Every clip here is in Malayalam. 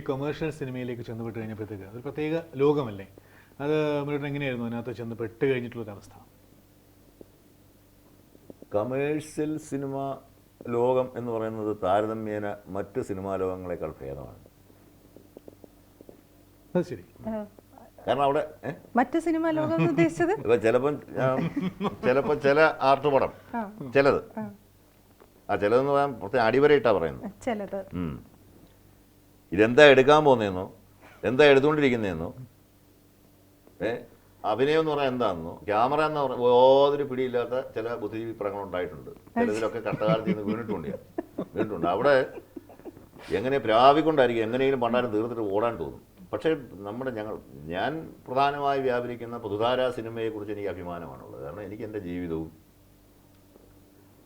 കൊമേഴ്ഷ്യൽ സിനിമയിലേക്ക് ചെന്നുപെട്ട് കഴിഞ്ഞപ്പോഴത്തേക്ക് ഒരു പ്രത്യേക ലോകമല്ലേ അത്? മുരളി എങ്ങനെയായിരുന്നു അതിനകത്ത് ചെന്ന് പെട്ട് കഴിഞ്ഞിട്ടുള്ളൊരവസ്ഥ? കമേഴ്ഷ്യൽ സിനിമ ലോകം എന്ന് പറയുന്നത് താരതമ്യേന മറ്റ് സിനിമാ ലോകങ്ങളെക്കാൾ ഭേദമാണ്. അത് ശരി. കാരണം അവിടെ മറ്റ് സിനിമാ ലോകം ഉദ്ദേശിച്ചത് ഇപ്പം ചിലപ്പോൾ ചില ആർട്ട് പടം ചിലത് ചിലതെന്ന് പറയാൻ പ്രത്യേകം അടിവരയിട്ടാ പറയുന്നത്. ചിലത് ഇതെന്താ എടുക്കാൻ പോകുന്നതെന്നോ എന്താ എടുത്തുകൊണ്ടിരിക്കുന്നതെന്നോ അഭിനയം എന്ന് പറയാൻ എന്താണെന്നോ ക്യാമറ എന്ന് പറഞ്ഞ യാതൊരു പിടിയില്ലാത്ത ചില ബുദ്ധിജീവി പ്രകടനം ഉണ്ടായിട്ടുണ്ട്. ചിലതിലൊക്കെ കഷ്ടകാലത്ത് നിന്ന് വീണിട്ടുണ്ട്. അവിടെ എങ്ങനെ പ്രാപിക്കൊണ്ടായിരിക്കും എങ്ങനെയും പണ്ടാരം തീർത്തിട്ട് ഓടാൻ തോന്നും. പക്ഷേ ഞാൻ പ്രധാനമായി വ്യാപരിക്കുന്ന പുതുധാര സിനിമയെക്കുറിച്ച് എനിക്ക് അഭിമാനമാണുള്ളത്. കാരണം എനിക്ക് എൻ്റെ ജീവിതവും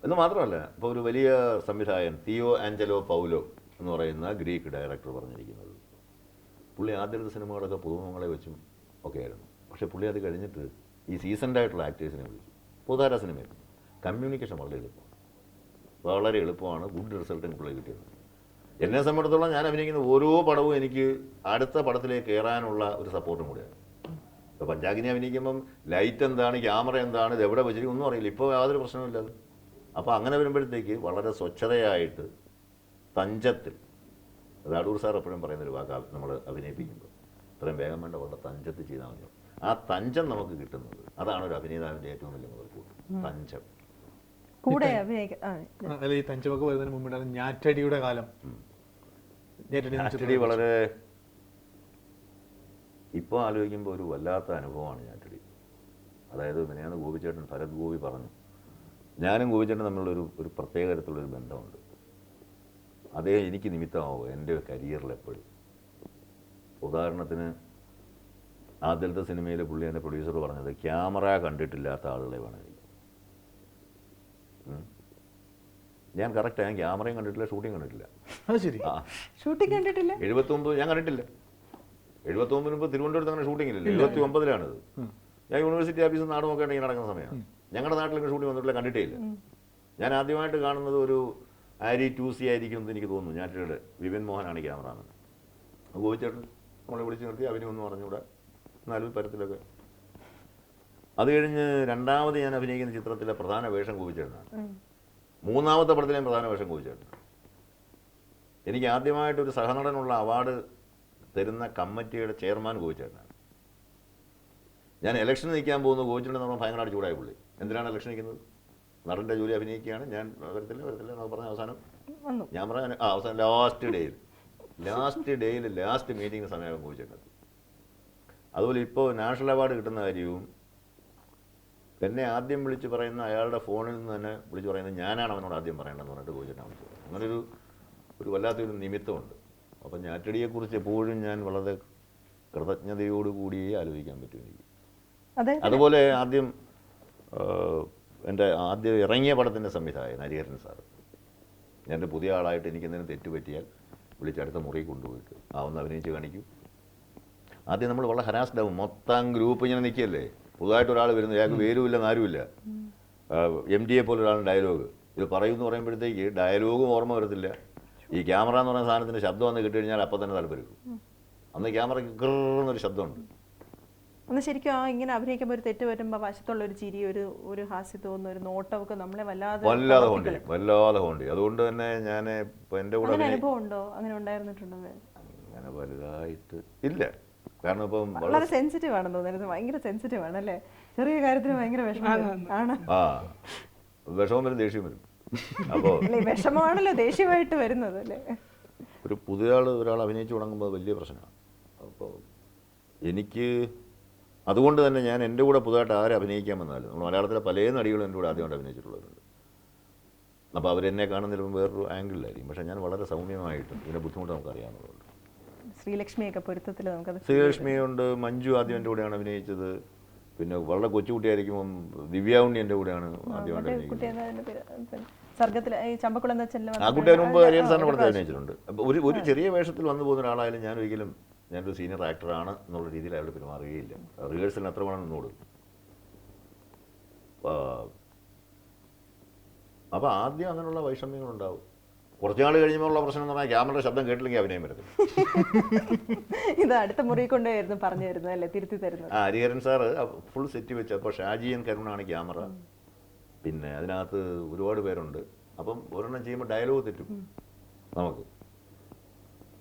എന്ന് മാത്രമല്ല, ഇപ്പോൾ ഒരു വലിയ സംവിധായകൻ തിയോ ആഞ്ചലോ പൗലോ എന്ന് പറയുന്ന ഗ്രീക്ക് ഡയറക്ടർ പറഞ്ഞിരിക്കുന്നത്, പുള്ളി ആദ്യത്തെ സിനിമകളൊക്കെ പുതുമുഖങ്ങളെ വെച്ചും ഒക്കെ ആയിരുന്നു. പക്ഷേ പുള്ളി അത് കഴിഞ്ഞിട്ട് ഈ സീസൺഡ് ആയിട്ടുള്ള ആക്ടേഴ്സിനെ വിളിച്ചു. പുതുധാര സിനിമയിൽ കമ്മ്യൂണിക്കേഷൻ വളരെ എളുപ്പമാണ്. ഗുഡ് റിസൾട്ടിന് പുള്ളി കിട്ടിയത്. എന്നെ സംബന്ധിച്ചിടത്തോളം ഞാൻ അഭിനയിക്കുന്ന ഓരോ പടവും എനിക്ക് അടുത്ത പടത്തിലേക്ക് കയറാനുള്ള ഒരു സപ്പോർട്ടും കൂടിയാണ്. ഇപ്പോൾ പഞ്ചാഗ്നി അഭിനയിക്കുമ്പം ലൈറ്റ് എന്താണ്, ക്യാമറ എന്താണ്, ഇത് എവിടെ വെച്ചിരിക്കും ഒന്നും അറിയില്ല. ഇപ്പോൾ യാതൊരു പ്രശ്നമില്ലത്. അപ്പോൾ അങ്ങനെ വരുമ്പോഴത്തേക്ക് വളരെ സ്വച്ഛതയായിട്ട് തഞ്ചത്തിൽ, അടൂർ സാർ എപ്പോഴും പറയുന്നൊരു വാക്ക് നമ്മൾ അഭിനയിപ്പിക്കുമ്പോൾ ഇത്രയും വേഗം വേണ്ട വളരെ തഞ്ചത്തിൽ ചെയ്താൽ മതി. ആ തഞ്ചം നമുക്ക് കിട്ടുന്നത് അതാണ് ഒരു അഭിനേതാവിൻ്റെ ഏറ്റവും വലിയ മുതൽക്കൂട്ട്, തഞ്ചം. കൂടെ അല്ല, ഈ തഞ്ചമൊക്കെ വരുന്നതിന് മുമ്പ് ഞാറ്റടിയുടെ കാലം. ഞാറ്റടി വളരെ ഇപ്പോൾ ആലോചിക്കുമ്പോൾ ഒരു വല്ലാത്ത അനുഭവമാണ് ഞാറ്റടി. അതായത് മിനിയാന്ന് ഗോപിച്ചേട്ടൻ ഭരത് ഗോപി പറഞ്ഞു, ഞാനും ഗോപിച്ചേട്ടൻ തമ്മിലുള്ളൊരു ഒരു പ്രത്യേക തരത്തിലുള്ളൊരു ബന്ധമുണ്ട്. അതേ എനിക്ക് നിമിത്തമാവും എൻ്റെ കരിയറിൽ എപ്പോഴും. ഉദാഹരണത്തിന് ആദ്യത്തെ സിനിമയിലെ പുള്ളി എൻ്റെ പ്രൊഡ്യൂസർ പറഞ്ഞത്, ക്യാമറ കണ്ടിട്ടില്ലാത്ത ആളുകളെ വേണം എനിക്ക്. ഞാൻ കറക്റ്റ്, ഞാൻ ക്യാമറയും കണ്ടിട്ടില്ല, ഷൂട്ടിങ് കണ്ടിട്ടില്ല. ഷൂട്ടിംഗ് കണ്ടിട്ടില്ല. 79 ഞാൻ കണ്ടിട്ടില്ല. 79 മുമ്പ് തിരുവനന്തപുരത്ത് അങ്ങനെ ഷൂട്ടിംഗ് ഇല്ലല്ലോ. 79-ലാണിത്. ഞാൻ യൂണിവേഴ്സിറ്റി ഓഫീസിൽ നാട് നോക്കേണ്ട ഇങ്ങനെ നടക്കുന്ന സമയമാണ്. ഞങ്ങളുടെ നാട്ടിലൊക്കെ ഷൂട്ടിംഗ് വന്നിട്ടില്ല, കണ്ടിട്ടേ ഇല്ല. ഞാൻ ആദ്യമായിട്ട് കാണുന്നത് ഒരു ആരി 2C ആയിരിക്കും എന്ന് എനിക്ക് തോന്നുന്നു. ഞാറ്റയുടെ വിപിൻ മോഹനാണ് ക്യാമറമാൻ. ഗോപിച്ചേട്ടൻ നമ്മളെ വിളിച്ച് നിർത്തി അഭിനയൊന്നും പറഞ്ഞുകൂടെ, എന്നാലും പരത്തിലൊക്കെ. അത് കഴിഞ്ഞ് രണ്ടാമത് ഞാൻ അഭിനയിക്കുന്ന ചിത്രത്തിലെ പ്രധാന വേഷം ഗോപിച്ചേട്ടനാണ്. മൂന്നാമത്തെ പടത്തിലെയും പ്രധാന വേഷം ഗോപിച്ചേട്ടനാണ്. എനിക്ക് ആദ്യമായിട്ടൊരു സഹനടനുള്ള അവാർഡ് തരുന്ന കമ്മിറ്റിയുടെ ചെയർമാൻ ഗോപിച്ചേട്ടനാണ്. ഞാൻ ഇലക്ഷന് നിൽക്കാൻ പോകുന്ന ഗോപിച്ചേട്ടൻ എന്ന് പറഞ്ഞാൽ ഭയങ്കരമായിട്ട് ചൂടായി പുള്ളി. എന്തിനാണ് ഇലക്ഷൻ നിൽക്കുന്നത്? നടൻ്റെ ജോലി അഭിനയിക്കുകയാണ്. ഞാൻ വരത്തില്ല എന്നൊക്കെ പറഞ്ഞ അവസാനം ഞാൻ പറഞ്ഞ അവസാനം ലാസ്റ്റ് ഡേയിൽ ലാസ്റ്റ് മീറ്റിങ്ങിന് സമയം ഗോപിച്ചേട്ടൻ. അതുപോലെ ഇപ്പോൾ നാഷണൽ അവാർഡ് കിട്ടുന്ന കാര്യവും എന്നെ ആദ്യം വിളിച്ച് പറയുന്ന അയാളുടെ ഫോണിൽ നിന്ന് തന്നെ വിളിച്ച് പറയുന്നത് ഞാനാണ് അവനോട് ആദ്യം പറയേണ്ടതെന്ന് പറഞ്ഞിട്ട് ഗോപിച്ചേട്ടൻ വിളിച്ചത്. അങ്ങനൊരു വല്ലാത്തൊരു നിമിത്തമുണ്ട്. അപ്പം ഞാറ്റടിയെക്കുറിച്ച് എപ്പോഴും ഞാൻ വളരെ കൃതജ്ഞതയോടുകൂടി ആലോചിക്കാൻ പറ്റും എനിക്ക്. അതുപോലെ ആദ്യം എൻ്റെ ആദ്യം ഇറങ്ങിയ പടത്തിൻ്റെ സംവിധായകൻ ഹരിഹരൻ സാറ്, എൻ്റെ പുതിയ ആളായിട്ട് എനിക്കെന്തെങ്കിലും തെറ്റുപറ്റിയാൽ വിളിച്ചടുത്ത മുറി കൊണ്ടുപോയിട്ട് ഒന്ന് അഭിനയിച്ച് കാണിക്കും. ആദ്യം നമ്മൾ വളരെ ഹരാസ്ഡ് ആവും. മൊത്തം ഗ്രൂപ്പ് ഇങ്ങനെ നിൽക്കുകയല്ലേ, പുതുതായിട്ട് ഒരാൾ വരുന്നു, അയാൾക്ക് പേരുമില്ല നാരുമില്ല. MD പോലെ ഒരാളുടെ ഡയലോഗ് ഇത് പറയുമെന്ന് പറയുമ്പോഴത്തേക്ക് ഡയലോഗും ഓർമ്മ വരത്തില്ല. ഈ ക്യാമറ എന്ന് പറയുന്ന സാധനത്തിൻ്റെ ശബ്ദം വന്ന് കിട്ടിക്കഴിഞ്ഞാൽ അപ്പം തന്നെ താല്പര്യം. അന്ന് ക്യാമറയ്ക്ക് കൃന്നൊരു ശബ്ദമുണ്ട്. ഒന്ന് ശരിക്കും ഇങ്ങനെ അഭിനയിക്കുമ്പോൾ ഒരു തെറ്റ് വരുമ്പോൾ വശത്തുള്ള ഒരു ചിരി, ഒരു ഹാസ്യം തോന്നുന്ന ഒരു നോട്ടമൊക്കെ നമ്മളെ വല്ലാതെ ഹോണ്ടി. അതുകൊണ്ട് തന്നെ ഞാൻ ഇപ്പം എൻ്റെ കൂടെ അനുഭവം ഉണ്ടോ, അങ്ങനെ ഉണ്ടായിരുന്നിട്ടുണ്ടോ? അങ്ങനെ വലുതായിട്ട് ഇല്ല. കാരണം ഇപ്പം വളരെ സെൻസിറ്റീവ് ആണെന്ന് തോന്നുന്നത്. ഭയങ്കര സെൻസിറ്റീവ് ആണല്ലേ, ചെറിയ കാര്യത്തിന് ഭയങ്കര വിഷമമാണ്. വിഷമം വരും, ദേഷ്യം വരും. അപ്പോൾ വിഷമമാണല്ലോ ദേഷ്യമായിട്ട് വരുന്നത് അല്ലേ. ഒരു പുതിയ ഒരാൾ അഭിനയിച്ചു തുടങ്ങുമ്പോൾ വലിയ പ്രശ്നമാണ്. അപ്പോൾ എനിക്ക് അതുകൊണ്ട് തന്നെ ഞാൻ എൻ്റെ കൂടെ പുതുതായിട്ട് ആരെ അഭിനയിക്കാൻ വന്നാലും, നമ്മൾ മലയാളത്തിലെ പല നടികളും എൻ്റെ കൂടെ ആദ്യമായിട്ട് അഭിനയിച്ചിട്ടുള്ളവരുണ്ട്. അപ്പോൾ അവരെന്നെ കാണുന്നതിലും വേറൊരു ആംഗിളിലായിരിക്കും. പക്ഷേ ഞാൻ വളരെ സൗമ്യമായിട്ടും ഇതിൻ്റെ ബുദ്ധിമുട്ട് നമുക്കറിയാവുന്നതുകൊണ്ട്. ശ്രീലക്ഷ്മിയൊക്കെ പൊരുത്തത്തിൽ നമുക്കത്, ശ്രീലക്ഷ്മിയുണ്ട്, മഞ്ജു ആദ്യം എൻ്റെ കൂടെയാണ് അഭിനയിച്ചത്. പിന്നെ വളരെ കൊച്ചുകുട്ടിയായിരിക്കുമ്പം ദിവ്യ ഉണ്ണി എൻ്റെ കൂടെയാണ് ആദ്യമായിട്ട് അഭിനയിക്കുന്നത്. ആ കുട്ടിയുടെ മുമ്പ് ഹരിഹരൻ സാറിൻ്റെ പടത്തിൽ അഭിനയിച്ചിട്ടുണ്ട്. അപ്പോൾ ഒരു ചെറിയ വേഷത്തിൽ വന്നു പോകുന്ന ഒരാളായാലും ഞാൻ ഒരിക്കലും ഞാനൊരു സീനിയർ ആക്ടറാണ് എന്നുള്ള രീതിയിൽ അയാൾ പെരുമാറുകയില്ല. റിഹേഴ്സലിന് എത്ര വേണം നിന്നോട്. അപ്പോൾ ആദ്യം അങ്ങനെയുള്ള വൈഷമ്യങ്ങളുണ്ടാവും. കുറച്ച് നാൾ കഴിയുമ്പോഴുള്ള പ്രശ്നം എന്ന് പറഞ്ഞാൽ ക്യാമറയുടെ ശബ്ദം കേട്ടില്ലെങ്കിൽ അഭിനയം വരുന്നത്. ഇത് അടുത്ത മുറി കൊണ്ടായിരുന്നു പറഞ്ഞു തരുന്നത് അല്ലേ, തിരുത്തി തരുന്നത്. ഹരിഹരൻ സാറ് ഫുൾ സെറ്റ് വെച്ച്, അപ്പോൾ ഷാജിയൻ കരുണാണ് ക്യാമറ, പിന്നെ അതിനകത്ത് ഒരുപാട് പേരുണ്ട്. അപ്പം ഒരെണ്ണം ചെയ്യുമ്പോൾ ഡയലോഗ് തെറ്റും നമുക്ക്,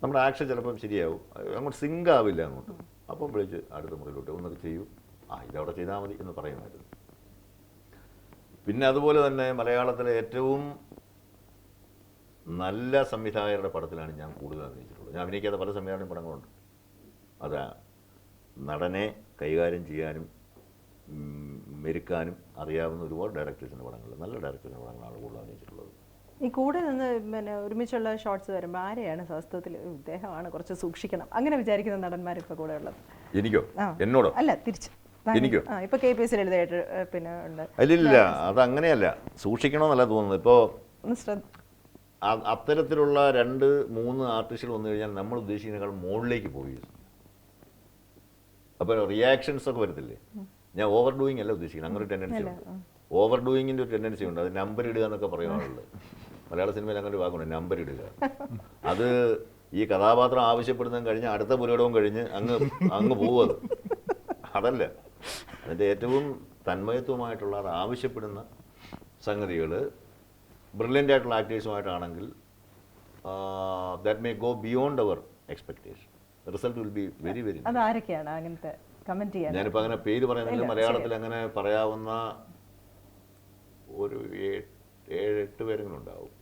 നമ്മുടെ ആക്ഷൻ ചിലപ്പം ശരിയാവും, അങ്ങോട്ട് സിങ്ക് ആവില്ല അങ്ങോട്ട്. അപ്പം വിളിച്ച് അടുത്ത മുറിയിലോട്ട് ഒന്നൊക്കെ ചെയ്യൂ, ഇതവിടെ ചെയ്താൽ മതി എന്ന് പറയുമായിരുന്നു. പിന്നെ അതുപോലെ തന്നെ മലയാളത്തിലെ ഏറ്റവും നല്ല സംവിധായകരുടെ പടത്തിലാണ് ഞാൻ കൂടുതൽ അഭിനയിച്ചിട്ടുള്ളത്. ഞാൻ അഭിനയിക്കാത്ത പല സംവിധായകരുടെ പടങ്ങളുണ്ട്. അത് നടനെ കൈകാര്യം ചെയ്യാനും മെരുക്കാനും അറിയാവുന്ന ഒരുപാട് ഡയറക്ടേഴ്സിൻ്റെ പടങ്ങൾ, നല്ല ഡയറക്ടേഴ്സിൻ്റെ പടങ്ങളാണ് കൂടുതൽ അഭിനയിച്ചിട്ടുള്ളത്. ഈ കൂടെ നിന്ന് പിന്നെ ഒരുമിച്ചുള്ള ഷോട്ട്സ് വരുമ്പോൾ ആരെയാണ് വാസ്തവത്തിൽ ഇദ്ദേഹമാണ് കുറച്ച് സൂക്ഷിക്കണം അങ്ങനെ വിചാരിക്കുന്ന നടന്മാർ ഇപ്പോൾ കൂടെ ഉള്ളത്? എനിക്കോ? എന്നോടോ? അല്ല, തിരിച്ച് എനിക്കോ? ഇപ്പൊ KPS ലളിതമായിട്ട് പിന്നെ ഉണ്ട്. അല്ലില്ല, അതങ്ങനെയല്ല, സൂക്ഷിക്കണമെന്നല്ല തോന്നുന്നത്. ഇപ്പോൾ അത്തരത്തിലുള്ള 2-3 ആർട്ടിസ്റ്റുകൾ വന്നു കഴിഞ്ഞാൽ നമ്മൾ ഉദ്ദേശിക്കുന്നതിനേക്കാൾ മുകളിലേക്ക് പോയി. അപ്പോൾ റിയാക്ഷൻസ് ഒക്കെ വരത്തില്ലേ? ഞാൻ ഓവർ ഡൂയിങ് അല്ല ഉദ്ദേശിക്കുന്നത്, അങ്ങനെ ഒരു ടെൻഡൻസി ഉണ്ട്. ഓവർ ഡൂയിങ്ങിൻ്റെ ഒരു ടെൻഡൻസി ഉണ്ട്. അത് നമ്പർ ഇടുക എന്നൊക്കെ പറയാറുള്ളത്. മലയാള സിനിമയിൽ അങ്ങനെ ഒരു വാക്കുണ്ട്, നമ്പർ ഇടുക. അത് ഈ കഥാപാത്രം ആവശ്യപ്പെടുന്നതും കഴിഞ്ഞ് അടുത്ത പുരയിടവും കഴിഞ്ഞ് അങ്ങ് പോവത്. അതല്ല, അതിൻ്റെ ഏറ്റവും തന്മയത്വമായിട്ടുള്ള അത് ആവശ്യപ്പെടുന്ന സംഗതികൾ ബ്രില്യൻ്റ് ആയിട്ടുള്ള ആക്ടേഴ്സുമായിട്ടാണെങ്കിൽ ദാറ്റ് മേ ഗോ ബിയോണ്ട് അവർ expectation. Result will be very very. അത് ആരൊക്കെയാണ് അങ്ങനത്തെ കമന്റ് ചെയ്യാൻ? ഞാനിപ്പോൾ അങ്ങനെ പേര് പറയുന്നില്ല, മലയാളത്തിൽ അങ്ങനെ പറയാവുന്ന ഒരു 7-8 പേരെങ്കിലും ഉണ്ടാവും.